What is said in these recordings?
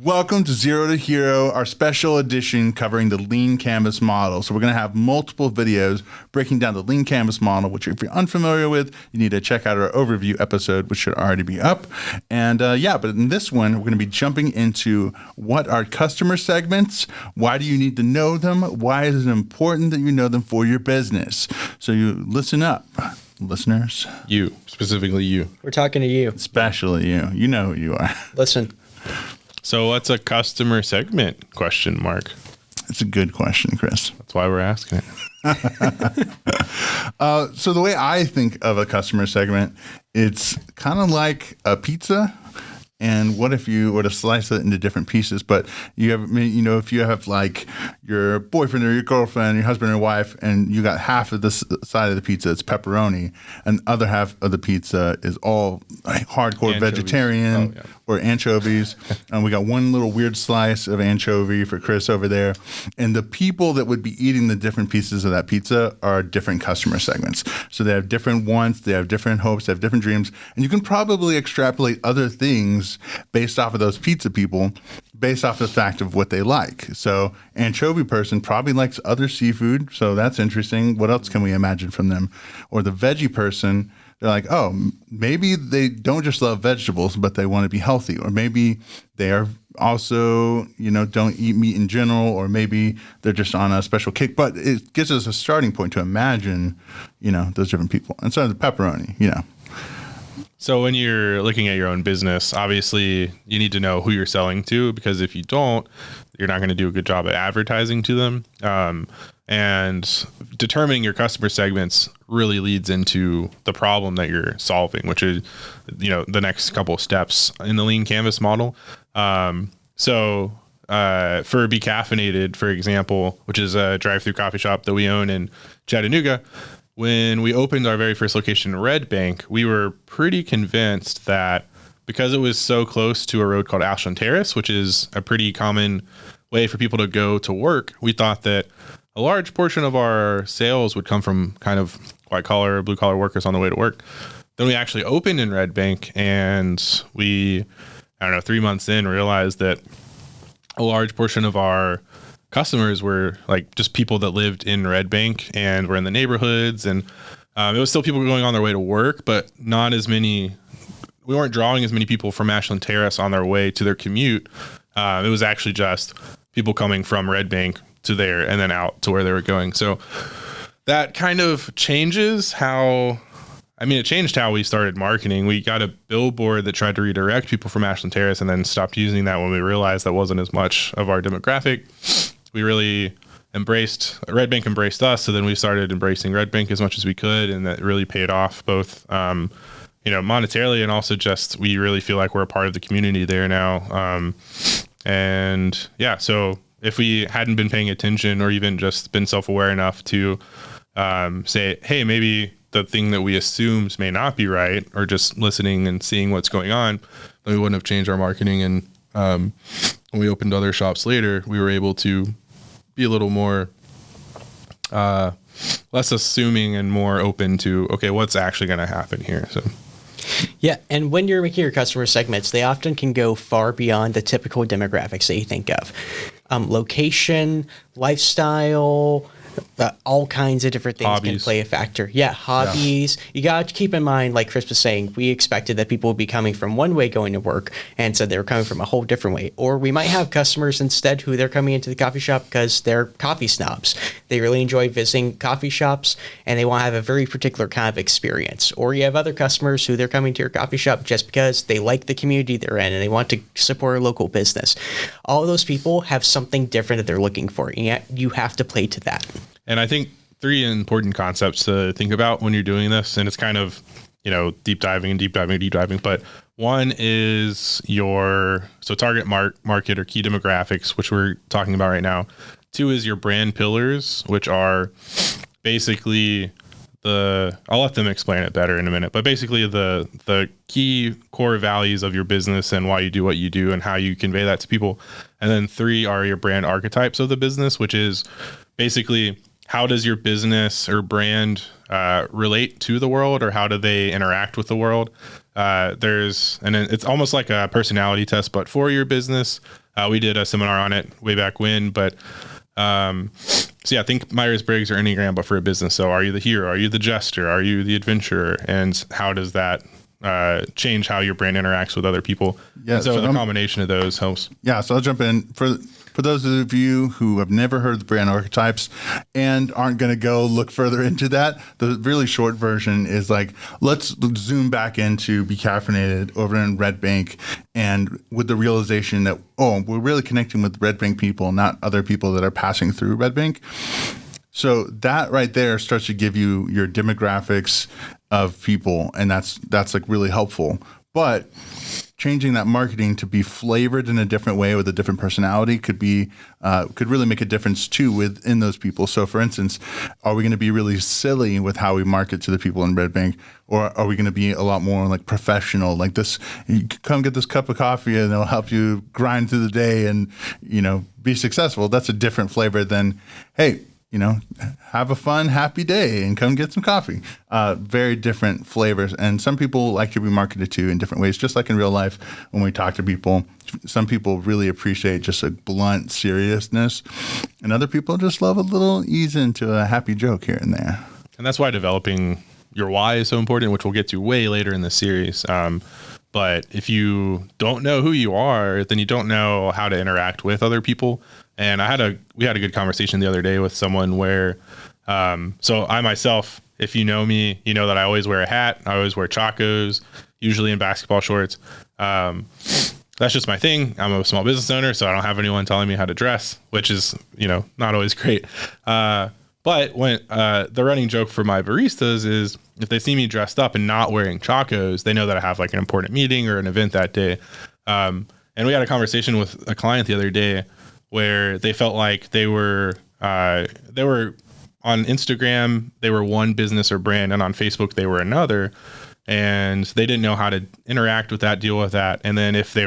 Welcome to Zero to Hero, our special edition covering the Lean Canvas model. So we're going to have multiple videos breaking down the Lean Canvas model, which if you're unfamiliar with, you need to check out our overview episode, which should already be up. And but in this one, we're going to be jumping into what are customer segments, why do you need to know them, why is it important that you know them for your business. So you listen up, listeners. You, specifically you. We're talking to you. Especially you. You know who you are. Listen. So what's a customer segment, question mark? It's a good question, Chris. That's why we're asking it. So the way I think of a customer segment, it's kind of like a pizza. And what if you were to slice it into different pieces? But you have, if you have like your boyfriend or your girlfriend, your husband or wife, and you got half of this side of the pizza, it's pepperoni, and the other half of the pizza is all hardcore Anchovies. vegetarian or anchovies. And we got one little weird slice of anchovy for Chris over there. And the people that would be eating the different pieces of that pizza are different customer segments. So they have different wants, they have different hopes, they have different dreams. And you can probably extrapolate other things based off of those pizza people, based off the fact of what they like. So anchovy person probably likes other seafood, so that's interesting. What else can we imagine from them? Or the veggie person, they're like, oh, maybe they don't just love vegetables, but they want to be healthy. Or maybe they are also, don't eat meat in general, or maybe they're just on a special kick. But it gives us a starting point to imagine, those different people. And so the pepperoni, So when you're looking at your own business, obviously you need to know who you're selling to, because if you don't, you're not going to do a good job at advertising to them. And determining your customer segments really leads into the problem that you're solving, which is, the next couple of steps in the Lean Canvas model. For Be Caffeinated, for example, which is a drive-through coffee shop that we own in Chattanooga, when we opened our very first location in Red Bank, we were pretty convinced that because it was so close to a road called Ashland Terrace, which is a pretty common way for people to go to work, we thought that a large portion of our sales would come from kind of white collar, blue collar workers on the way to work. Then we actually opened in Red Bank, and we, 3 months in, realized that a large portion of our customers were like just people that lived in Red Bank and were in the neighborhoods, and it was still people going on their way to work, but not as many. We weren't drawing as many people from Ashland Terrace on their way to their commute. It was actually just people coming from Red Bank to there and then out to where they were going. So that kind of changes it changed how we started marketing. We got a billboard that tried to redirect people from Ashland Terrace and then stopped using that when we realized that wasn't as much of our demographic. We really Red Bank embraced us. So then we started embracing Red Bank as much as we could. And that really paid off both, monetarily, and also just, we really feel like we're a part of the community there now. So if we hadn't been paying attention or even just been self-aware enough to say, hey, maybe the thing that we assumed may not be right, or just listening and seeing what's going on, then we wouldn't have changed our marketing. And when we opened other shops later, we were able to be a little more less assuming and more open to, okay, what's actually going to happen here. So yeah, and when you're making your customer segments, they often can go far beyond the typical demographics that you think of. Location, lifestyle, all kinds of different things can play a factor. Yeah, hobbies. Yeah. You got to keep in mind, like Chris was saying, we expected that people would be coming from one way going to work, and so they were coming from a whole different way. Or we might have customers instead who they're coming into the coffee shop because they're coffee snobs. They really enjoy visiting coffee shops, and they want to have a very particular kind of experience. Or you have other customers who they're coming to your coffee shop just because they like the community they're in and they want to support a local business. All of those people have something different that they're looking for, and yet you have to play to that. And I think 3 important concepts to think about when you're doing this, and it's kind of, deep diving. But one is your target market or key demographics, which we're talking about right now. 2 is your brand pillars, which are basically I'll let them explain it better in a minute, but basically the key core values of your business and why you do what you do and how you convey that to people. And then 3 are your brand archetypes of the business, which is basically, how does your business or brand relate to the world, or how do they interact with the world? It's almost like a personality test, but for your business. We did a seminar on it way back when, but so yeah, I think Myers-Briggs or Enneagram, but for a business. So are you the hero? Are you the jester? Are you the adventurer? And how does that change how your brand interacts with other people? Yeah, And so, so the I'm- combination of those helps. Yeah, so I'll jump in. For those of you who have never heard the brand archetypes and aren't going to go look further into that, the really short version is like, let's zoom back into Be Caffeinated over in Red Bank, and with the realization that, oh, we're really connecting with Red Bank people, not other people that are passing through Red Bank. So that right there starts to give you your demographics of people, and that's like really helpful. But changing that marketing to be flavored in a different way with a different personality could really make a difference too within those people. So for instance, are we going to be really silly with how we market to the people in Red Bank, or are we going to be a lot more like professional, like this, you come get this cup of coffee and it'll help you grind through the day and, be successful? That's a different flavor than, hey, have a fun, happy day and come get some coffee. Very different flavors. And some people like to be marketed to in different ways, just like in real life when we talk to people. Some people really appreciate just a blunt seriousness, and other people just love a little ease into a happy joke here and there. And that's why developing your why is so important, which we'll get to way later in the series. But if you don't know who you are, then you don't know how to interact with other people. And we had a good conversation the other day with someone where, so I myself, if you know me, you know that I always wear a hat. I always wear chacos, usually in basketball shorts. That's just my thing. I'm a small business owner, so I don't have anyone telling me how to dress, which is, not always great. But when the running joke for my baristas is if they see me dressed up and not wearing chacos, they know that I have like an important meeting or an event that day. And we had a conversation with a client the other day where they felt like they were on Instagram, they were one business or brand, and on Facebook they were another, and they didn't know how to interact with that, deal with that. And then if they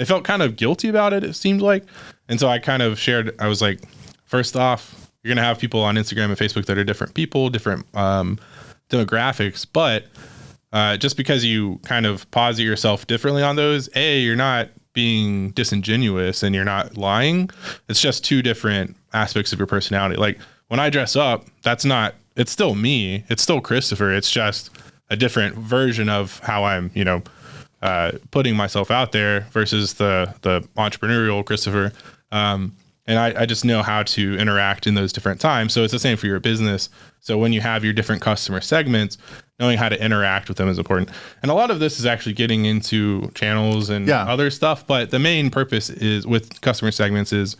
felt kind of guilty about it, it seemed like. And so I kind of shared, I was like, first off, you're going to have people on Instagram and Facebook that are different people, different demographics, but just because you kind of posit yourself differently on those, you're not being disingenuous and you're not lying. It's just two different aspects of your personality. Like when I dress up, it's still me. It's still Christopher. It's just a different version of how I'm, putting myself out there versus the entrepreneurial Christopher. And I just know how to interact in those different times. So it's the same for your business. So when you have your different customer segments, knowing how to interact with them is important. And a lot of this is actually getting into channels and other stuff. But the main purpose is with customer segments is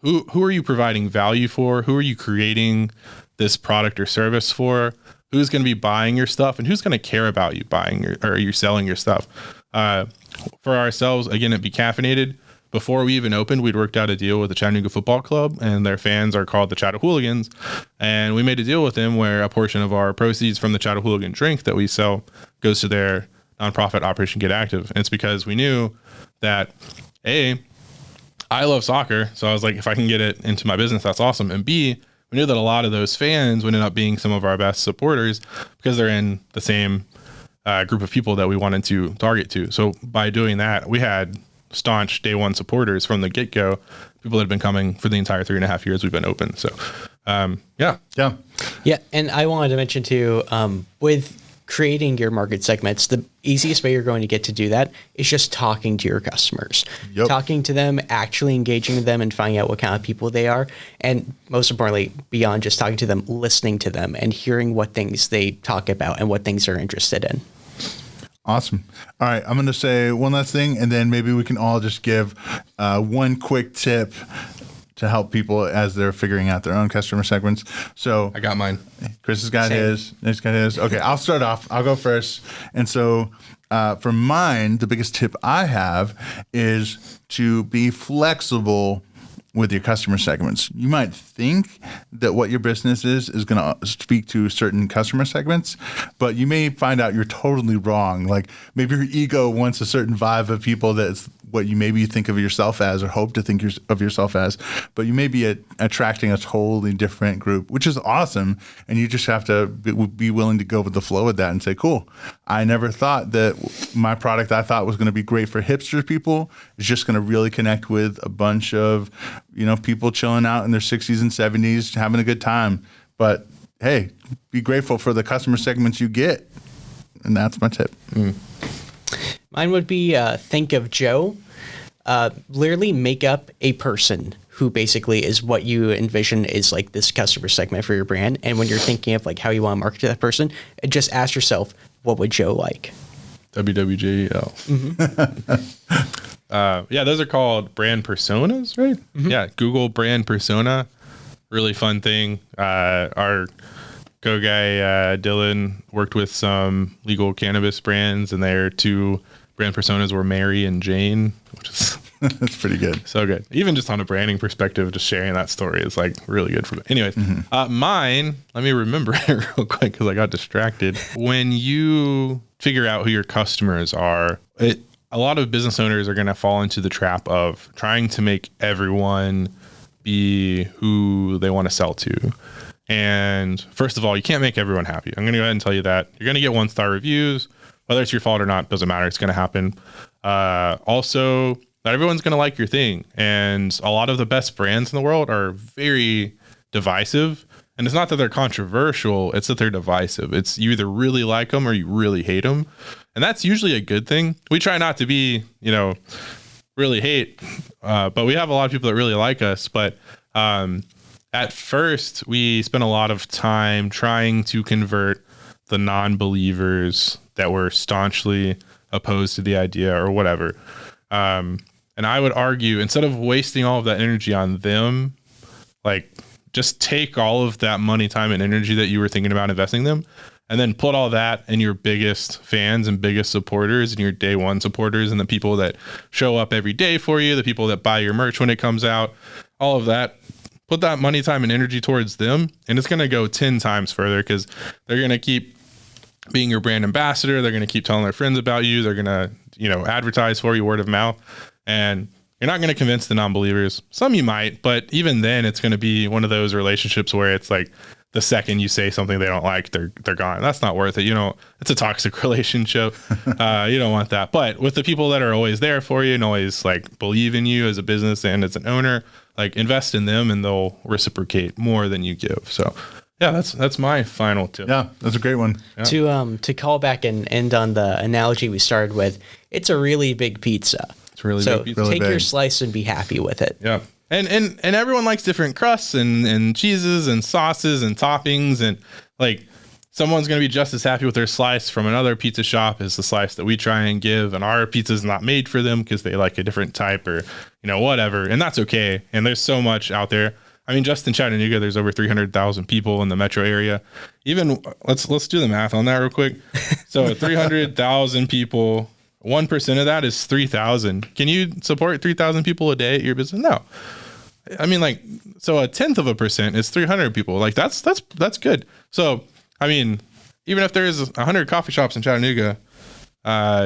who are you providing value for? Who are you creating this product or service for? Who's going to be buying your stuff, and who's going to care about you you selling your stuff? For ourselves, again, at Be Caffeinated, before we even opened, we'd worked out a deal with the Chattanooga Football Club, and their fans are called the Chattahooligans. And we made a deal with them where a portion of our proceeds from the Chattahooligan drink that we sell goes to their nonprofit Operation Get Active. And it's because we knew that, A, I love soccer, so I was like, if I can get it into my business, that's awesome. And B, we knew that a lot of those fans would end up being some of our best supporters because they're in the same group of people that we wanted to target to. So by doing that, we had staunch day one supporters from the get-go, people that have been coming for the entire 3.5 years we've been open. So yeah. And I wanted to mention too, with creating your market segments, the easiest way you're going to get to do that is just talking to your customers, talking to them, actually engaging with them and finding out what kind of people they are. And most importantly, beyond just talking to them, listening to them and hearing what things they talk about and what things they're interested in. Awesome. All right. I'm going to say one last thing, and then maybe we can all just give one quick tip to help people as they're figuring out their own customer segments. So I got mine. Chris has got his. Nick's got his. Okay, I'll start off. I'll go first. And so for mine, the biggest tip I have is to be flexible with your customer segments. You might think that what your business is going to speak to certain customer segments, but you may find out you're totally wrong. Like maybe your ego wants a certain vibe of people that's what you maybe think of yourself as or hope to think of yourself as, but you may be attracting a totally different group, which is awesome. And you just have to be willing to go with the flow with that and say, cool, I never thought that my product I thought was going to be great for hipster people is just going to really connect with a bunch of, people chilling out in their 60s and 70s, having a good time. But hey, be grateful for the customer segments you get. And that's my tip. Mine would be think of Joe. Literally make up a person who basically is what you envision is like this customer segment for your brand. And when you're thinking of like how you want to market to that person, just ask yourself, what would Joe like? WWJL. Yeah, those are called brand personas, right? Yeah, Google brand persona. Really fun thing. Our go-guy, Dylan, worked with some legal cannabis brands, and their two brand personas were Mary and Jane, which is That's pretty good. so good. Even just on a branding perspective, just sharing that story is like really good for me. Anyways, mine, let me remember it real quick because I got distracted. When you figure out who your customers are, a lot of business owners are going to fall into the trap of trying to make everyone be who they want to sell to. And first of all, you can't make everyone happy. I'm going to go ahead and tell you that. You're going to get 1-star reviews. Whether it's your fault or not, doesn't matter. It's going to happen. Also, not everyone's going to like your thing. And a lot of the best brands in the world are very divisive. And it's not that they're controversial. It's that they're divisive. It's you either really like them or you really hate them. And that's usually a good thing. We try not to be, really hate. But we have a lot of people that really like us. But at first, we spent a lot of time trying to convert the non-believers that were staunchly opposed to the idea or whatever. And I would argue, instead of wasting all of that energy on them, like just take all of that money, time, and energy that you were thinking about investing them, and then put all that in your biggest fans and biggest supporters and your day one supporters and the people that show up every day for you, the people that buy your merch when it comes out, all of that. Put that money, time, and energy towards them, and it's going to go 10 times further because they're going to keep being your brand ambassador. They're going to keep telling their friends about you. They're going to, advertise for you word of mouth, and you're not going to convince the non-believers. Some you might, but even then it's going to be one of those relationships where it's like the second you say something they don't like, they're gone. That's not worth it. It's a toxic relationship. You don't want that. But with the people that are always there for you and always like believe in you as a business and as an owner, like invest in them and they'll reciprocate more than you give. So yeah, that's my final tip. Yeah, that's a great one. To call back and end on the analogy we started with, it's a really big pizza. It's really So big pizza. Really take your big. slice and be happy with it. Yeah. And everyone likes different crusts and cheeses and sauces and toppings, and like someone's going to be just as happy with their slice from another pizza shop as the slice that we try and give, and our pizza is not made for them because they like a different type or whatever, and that's okay. And there's so much out there. I mean, just in Chattanooga, there's over 300,000 people in the metro area. Even let's do the math on that real quick. So 300,000 people, 1% of that is 3,000. Can you support 3,000 people a day at your business? No. I mean, like, so 1/10% is 300 people. Like that's good. So, I mean, even if there's 100 coffee shops in Chattanooga,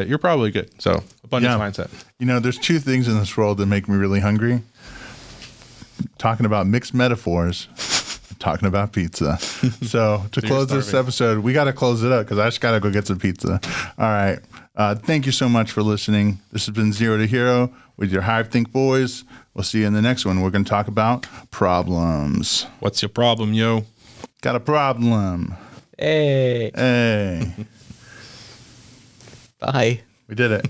you're probably good. So abundance mindset. There's two things in this world that make me really hungry. Talking about mixed metaphors, talking about pizza. So to close this starving. episode, we got to close it up because I just got to go get some pizza. All right. Thank you so much for listening. This has been Zero to Hero with your Hive Think boys. We'll see you in the next one. We're going to talk about problems. What's your problem, yo? Got a problem. Hey, Hey, bye. we did it.